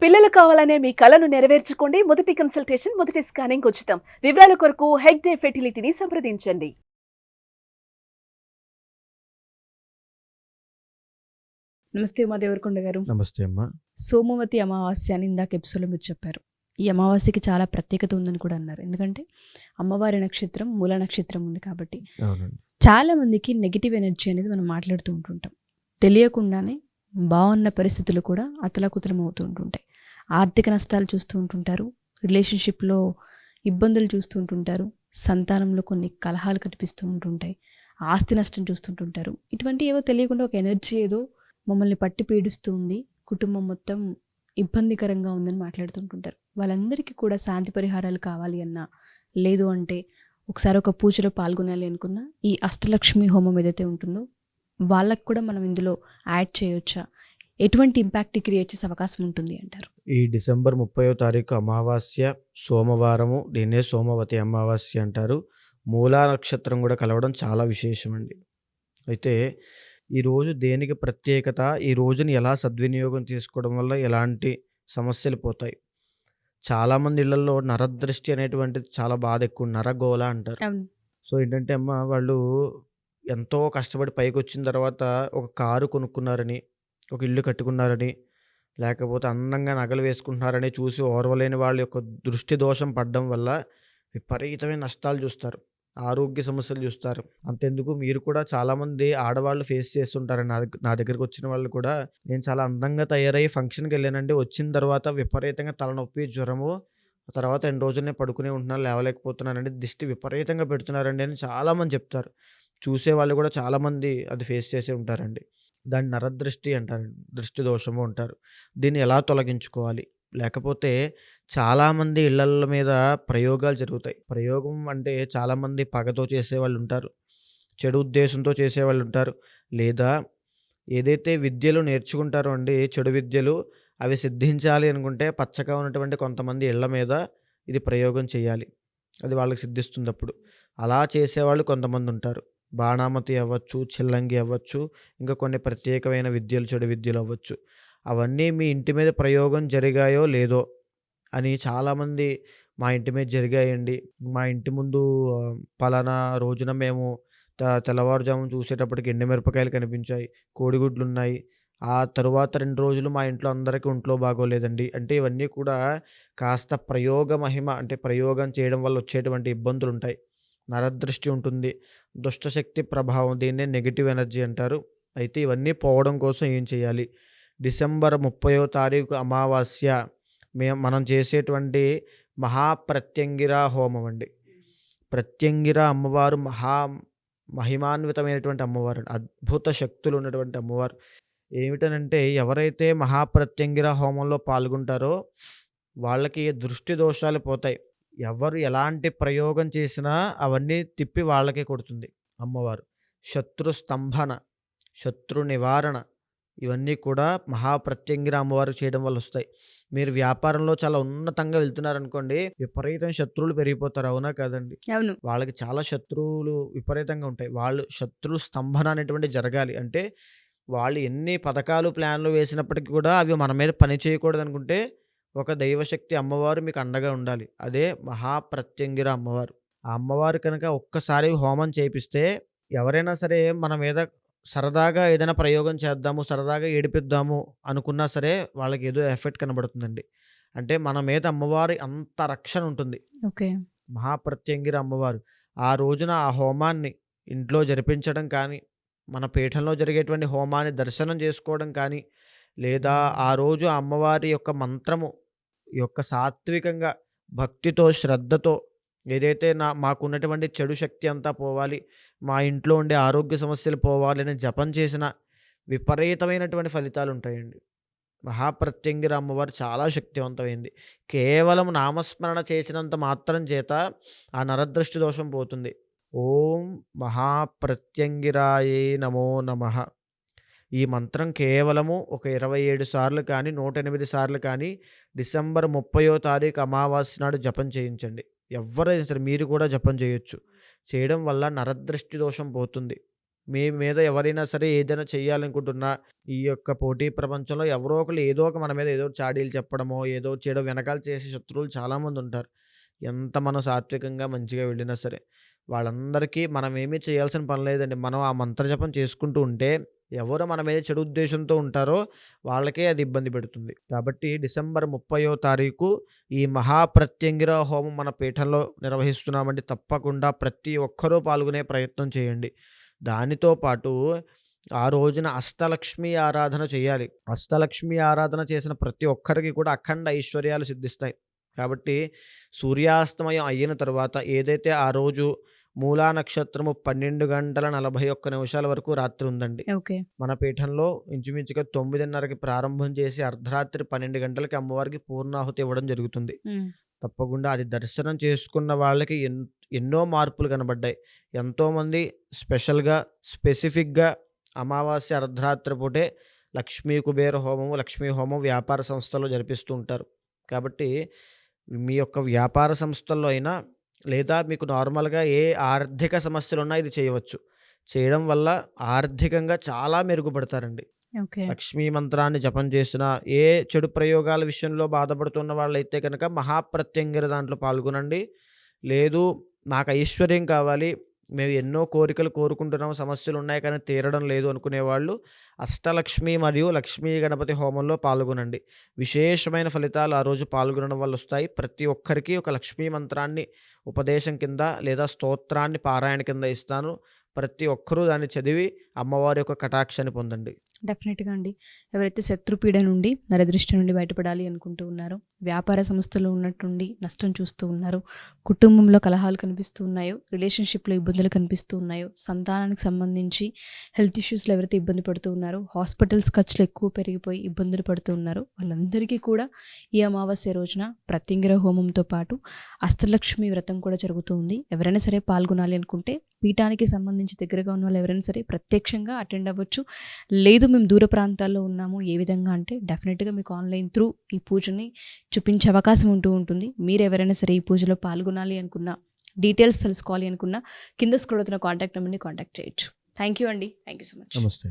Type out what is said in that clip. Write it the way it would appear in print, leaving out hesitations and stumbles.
పిల్లలు కావాలనే మీ కలను నెరవేర్చుకోండి. మొదటి కన్సల్టేషన్, మొదటి స్కానింగ్ ఉచితం. వివరాల కొరకు హెగ్డే ఫెర్టిలిటీని సంప్రదించండి. నమస్తే ఉమా దేవరకొండ గారు. నమస్తే అమ్మా. సోమవతి అమావాస్య అని ఇందాక ఎపిసోడ్లో మీరు చెప్పారు. ఈ అమావాస్యకి చాలా ప్రత్యేకత ఉందని కూడా అన్నారు. ఎందుకంటే అమ్మవారి నక్షత్రం మూల నక్షత్రం ఉంది కాబట్టి. అవునండి. చాలా మందికి నెగిటివ్ ఎనర్జీ అనేది మనం మాట్లాడుతూ ఉంటుంటాం. తెలియకుండానే బాగున్న పరిస్థితులు కూడా అతలాకుతలం అవుతూ ఉంటుంటాయి. ఆర్థిక నష్టాలు చూస్తూ ఉంటుంటారు, రిలేషన్షిప్లో ఇబ్బందులు చూస్తూ ఉంటుంటారు, సంతానంలో కొన్ని కలహాలు కనిపిస్తూ ఉంటుంటాయి, ఆస్తి నష్టం చూస్తుంటుంటారు. ఇటువంటి ఏవో తెలియకుండా ఒక ఎనర్జీ ఏదో మమ్మల్ని పట్టి పీడిస్తూ ఉంది, కుటుంబం మొత్తం ఇబ్బందికరంగా ఉందని మాట్లాడుతుంటుంటారు. వాళ్ళందరికీ కూడా శాంతి పరిహారాలు కావాలి అన్నా, లేదు అంటే ఒకసారి ఒక పూజలో పాల్గొనాలి అనుకున్నా, ఈ అష్టలక్ష్మి హోమం ఏదైతే ఉంటుందో వాళ్ళకు కూడా మనం ఇందులో యాడ్ చేయొచ్చా? ఎటువంటి ఇంపాక్ట్ క్రియేట్ చేసే అవకాశం ఉంటుంది అంటారు? ఈ డిసెంబర్ 30వ తారీఖు అమావాస్య సోమవారము, దీన్నే సోమవతి అమావాస్య అంటారు. మూలా నక్షత్రం కూడా కలవడం చాలా విశేషం అండి. అయితే ఈరోజు దేనికి ప్రత్యేకత, ఈ రోజుని ఎలా సద్వినియోగం చేసుకోవడం వల్ల ఎలాంటి సమస్యలు పోతాయి. చాలామంది ఇళ్లలో నరదృష్టి అనేటువంటిది చాలా బాధ ఎక్కువ, నరగోళ అంటారు. అవును. సో ఏంటంటే అమ్మ, వాళ్ళు ఎంతో కష్టపడి పైకొచ్చిన తర్వాత ఒక కారు కొనుక్కున్నారని, ఒక ఇల్లు కట్టుకున్నారని, లేకపోతే అందంగా నగలు వేసుకుంటున్నారని చూసి ఓర్వలేని వాళ్ళ యొక్క దృష్టి దోషం పడడం వల్ల విపరీతమైన నష్టాలు చూస్తారు. ఆరోగ్య సమస్యలు చూస్తారు. అంతెందుకు, మీరు కూడా చాలామంది ఆడవాళ్ళు ఫేస్ చేస్తుంటారండి. నా దగ్గరికి వచ్చిన వాళ్ళు కూడా, నేను చాలా అందంగా తయారయ్యి ఫంక్షన్‌కి వెళ్ళానండి. వచ్చిన తర్వాత విపరీతంగా తలనొప్పి, జ్వరము, తర్వాత 2 రోజులు పడుకునే ఉంటున్నాను, లేవలేకపోతున్నానండి, దిష్టి విపరీతంగా పెడుతున్నారండి అని చాలామంది చెప్తారు. చూసేవాళ్ళు కూడా చాలామంది అది ఫేస్ చేసే ఉంటారండి. దాన్ని నరదృష్టి అంటారండి. దృష్టి దోషము అంటారు. దీన్ని ఎలా తొలగించుకోవాలి? లేకపోతే చాలామంది ఇళ్లల మీద ప్రయోగాలు జరుగుతాయి. ప్రయోగం అంటే చాలామంది పగతో చేసేవాళ్ళుంటారు, చెడు ఉద్దేశంతో చేసేవాళ్ళుంటారు. లేదా ఏదైతే విద్యలు నేర్చుకుంటారో అండి, చెడు విద్యలు, అవి సిద్ధించాలి అనుకుంటే పచ్చగా ఉన్నటువంటి కొంతమంది ఇళ్ల మీద ఇది ప్రయోగం చేయాలి. అది వాళ్ళకి సిద్ధిస్తుందప్పుడు. అలా చేసేవాళ్ళు కొంతమందుంటారు. బాణామతి అవ్వచ్చు, చిల్లంగి అవ్వచ్చు, ఇంకా కొన్ని ప్రత్యేకమైన విద్యలు, చెడు విద్యలు అవ్వచ్చు. అవన్నీ మీ ఇంటి మీద ప్రయోగం జరిగాయో లేదో అని చాలామంది, మా ఇంటి మీద జరిగాయండి, మా ఇంటి ముందు పలానా రోజున మేము తెల్లవారుజామున చూసేటప్పటికి ఎండుమిరపకాయలు కనిపించాయి, కోడిగుడ్లున్నాయి. ఆ తరువాత 2 రోజులు మా ఇంట్లో అందరికీ ఒంట్లో బాగోలేదండి. అంటే ఇవన్నీ కూడా కాస్త ప్రయోగ మహిమ, అంటే ప్రయోగం చేయడం వల్ల వచ్చేటువంటి ఇబ్బందులుంటాయి. నరదృష్టి ఉంటుంది, దుష్టశక్తి ప్రభావం, దీన్నే నెగెటివ్ ఎనర్జీ అంటారు. అయితే ఇవన్నీ పోవడం కోసం ఏం చేయాలి? డిసెంబర్ 30వ తారీఖు అమావాస్య మనం చేసేటువంటి మహాప్రత్యంగిర హోమం అండి. ప్రత్యంగిర అమ్మవారు మహిమాన్వితమైనటువంటి అమ్మవారు, అద్భుత శక్తులు ఉన్నటువంటి అమ్మవారు. ఏమిటనంటే, ఎవరైతే మహాప్రత్యంగిర హోమంలో పాల్గొంటారో వాళ్ళకి దృష్టి దోషాలు పోతాయి. ఎవరు ఎలాంటి ప్రయోగం చేసినా అవన్నీ తిప్పి వాళ్ళకే కొడుతుంది అమ్మవారు. శత్రు స్తంభన, శత్రు నివారణ, ఇవన్నీ కూడా మహాప్రత్యంగిర అమ్మవారు చేయడం వల్ల వస్తాయి. మీరు వ్యాపారంలో చాలా ఉన్నతంగా వెళ్తున్నారనుకోండి, విపరీతం శత్రువులు పెరిగిపోతారు. అవునా కాదండి? అవును. వాళ్ళకి చాలా శత్రువులు విపరీతంగా ఉంటాయి. వాళ్ళు శత్రు స్తంభన అనేటువంటిది జరగాలి అంటే, వాళ్ళు ఎన్ని పథకాలు, ప్లాన్లు వేసినప్పటికీ కూడా అవి మన మీద పని చేయకూడదనుకుంటే, ఒక దైవశక్తి అమ్మవారు మీకు అండగా ఉండాలి. అదే మహాప్రత్యంగిర అమ్మవారు. ఆ అమ్మవారు కనుక ఒక్కసారి హోమం చేపిస్తే, ఎవరైనా సరే మన మీద సరదాగా ఏదైనా ప్రయోగం చేద్దాము, సరదాగా ఏడిపిద్దాము అనుకున్నా సరే, వాళ్ళకి ఏదో ఎఫెక్ట్ కనబడుతుందండి. అంటే మన మీద అమ్మవారి అంత రక్షణ ఉంటుంది. ఓకే. మహాప్రత్యంగిర అమ్మవారు. ఆ రోజున ఆ హోమాన్ని ఇంట్లో జరిపించడం కానీ, మన పీఠంలో జరిగేటువంటి హోమాన్ని దర్శనం చేసుకోవడం కానీ, లేదా ఆ రోజు ఆ అమ్మవారి యొక్క మంత్రము యొక్క సాత్వికంగా, భక్తితో, శ్రద్ధతో, ఏదైతే మాకున్నటువంటి చెడు శక్తి అంతా పోవాలి, మా ఇంట్లో ఉండే ఆరోగ్య సమస్యలు పోవాలి అని జపం చేసిన విపరీతమైనటువంటి ఫలితాలుంటాయండి. మహాప్రత్యంగిర అమ్మవారు చాలా శక్తివంతమైంది. కేవలం నామస్మరణ చేసినంత మాత్రం చేత ఆ నరదృష్టి దోషం పోతుంది. ఓం మహాప్రత్యంగిరాయే నమో నమః. ఈ మంత్రం కేవలము ఒక 27 సార్లు కానీ, 108 సార్లు కానీ, డిసెంబర్ 30వ తారీఖు అమావాస్య నాడు జపం చేయించండి. ఎవ్వరైనా సరే మీరు కూడా జపం చేయొచ్చు. చేయడం వల్ల నరదృష్టి దోషం పోతుంది. మీ మీద ఎవరైనా సరే ఏదైనా చేయాలనుకుంటున్నా, ఈ యొక్క పోటీ ప్రపంచంలో ఎవరో ఒకళ్ళు ఏదో ఒక మన మీద ఏదో ఒకటి చాడీలు చెప్పడమో, ఏదో ఒకటి చేయడం వెనకాల చేసే శత్రువులు చాలామందుంటారు. ఎంత మనం సాత్వికంగా మంచిగా వెళ్ళినా సరే. వాళ్ళందరికీ మనం ఏమీ చేయాల్సిన పని లేదండి. మనం ఆ మంత్రజపం చేసుకుంటూ ఉంటే, ఎవరు మన మీద చెడు ఉద్దేశంతో ఉంటారో వాళ్ళకే అది ఇబ్బంది పెడుతుంది. కాబట్టి డిసెంబర్ 30వ తారీఖు ఈ మహాప్రత్యంగిర హోమం మన పీఠంలో నిర్వహిస్తున్నామండి. తప్పకుండా ప్రతి ఒక్కరూ పాల్గొనే ప్రయత్నం చేయండి. దానితో పాటు ఆ రోజున అష్టలక్ష్మి ఆరాధన చేయాలి. అష్టలక్ష్మి ఆరాధన చేసిన ప్రతి ఒక్కరికి కూడా అఖండ ఐశ్వర్యాలు సిద్ధిస్తాయి. కాబట్టి సూర్యాస్తమయం అయిన తర్వాత ఏదైతే ఆ రోజు మూలా నక్షత్రము 12 గంటల 41 నిమిషాల వరకు రాత్రి ఉందండి. ఓకే. మన పీఠంలో ఇంచుమించుగా 9:30కి ప్రారంభం చేసి అర్ధరాత్రి 12 గంటలకి అమ్మవారికి పూర్ణాహుతి ఇవ్వడం జరుగుతుంది. హ్మ్. తప్పకుండా అది దర్శనం చేసుకున్న వాళ్ళకి ఎన్నో మార్పులు కనబడ్డాయి. ఎంతోమంది స్పెసిఫిక్‌గా అమావాస్య అర్ధరాత్రి పూటే లక్ష్మీ కుబేర హోమము, లక్ష్మీ హోమం వ్యాపార సంస్థల్లో జరిపిస్తూ ఉంటారు. కాబట్టి మీ యొక్క వ్యాపార సంస్థల్లో అయినా లేదా మీకు నార్మల్‌గా ఏ ఆర్థిక సమస్యలున్నా ఇది చేయవచ్చు. చేయడం వల్ల ఆర్థికంగా చాలా మెరుగుపడతారండి. ఓకే. లక్ష్మీ మంత్రాన్ని జపం చేసినా, ఏ చెడు ప్రయోగాల విషయంలో బాధపడుతున్న వాళ్ళైతే గనక మహాప్రత్యంగిర దాంట్లో పాల్గొనండి. లేదు నాకు ఐశ్వర్యం కావాలి, మేము ఎన్నో కోరికలు కోరుకుంటున్నాం, సమస్యలున్నాయి కానీ తీరడం లేదు అనుకునేవాళ్ళు అష్టలక్ష్మి మరియు లక్ష్మీ గణపతి హోమంలో పాల్గొనండి. విశేషమైన ఫలితాలు ఆ రోజు పాల్గొనడం వల్ల వస్తాయి. ప్రతి ఒక్కరికి ఒక లక్ష్మీ మంత్రాన్ని ఉపదేశం కింద లేదా స్తోత్రాన్ని పారాయణ కింద ఇస్తాను. ప్రతి ఒక్కరూ దాన్ని చదివి అమ్మవారి యొక్క కటాక్షాన్ని పొందండి. డెఫినెట్‌గా అండి. ఎవరైతే శత్రుపీడ నుండి, నరదృష్టి నుండి బయటపడాలి అనుకుంటూ ఉన్నారో, వ్యాపార సంస్థలో ఉన్నట్టుండి నష్టం చూస్తూ ఉన్నారు, కుటుంబంలో కలహాలు కనిపిస్తూ ఉన్నాయో, రిలేషన్‌షిప్‌లో ఇబ్బందులు కనిపిస్తూ ఉన్నాయో, సంతానానికి సంబంధించి హెల్త్ ఇష్యూస్‌లో ఎవరైతే ఇబ్బంది పడుతూ ఉన్నారో, హాస్పిటల్స్ ఖర్చులు ఎక్కువ పెరిగిపోయి ఇబ్బందులు పడుతూ ఉన్నారో, వాళ్ళందరికీ కూడా ఈ అమావాస్య రోజున ప్రత్యంగిర హోమంతో పాటు అష్టలక్ష్మి వ్రతం కూడా జరుగుతూ ఉంది. ఎవరైనా సరే పాల్గొనాలి అనుకుంటే పీఠానికి సంబంధించి దగ్గరగా ఉన్న వాళ్ళు ఎవరైనా సరే ప్రత్యక్షంగా అటెండ్ అవ్వచ్చు. లేదు మేము దూర ప్రాంతాల్లో ఉన్నాము, ఏ విధంగా అంటే డెఫినెట్‌గా మీకు ఆన్లైన్ త్రూ ఈ పూజని చూపించే అవకాశం ఉంటుంది. మీరు ఎవరైనా సరే ఈ పూజలో పాల్గొనాలి అనుకున్నా, డీటెయిల్స్ తెలుసుకోవాలి అనుకున్నా కింద స్క్రోల్ అవుతున్న కాంటాక్ట్ నెంబర్‌ని కాంటాక్ట్ చేయొచ్చు. థ్యాంక్ యూ అండి. Thank you so much. నమస్తే.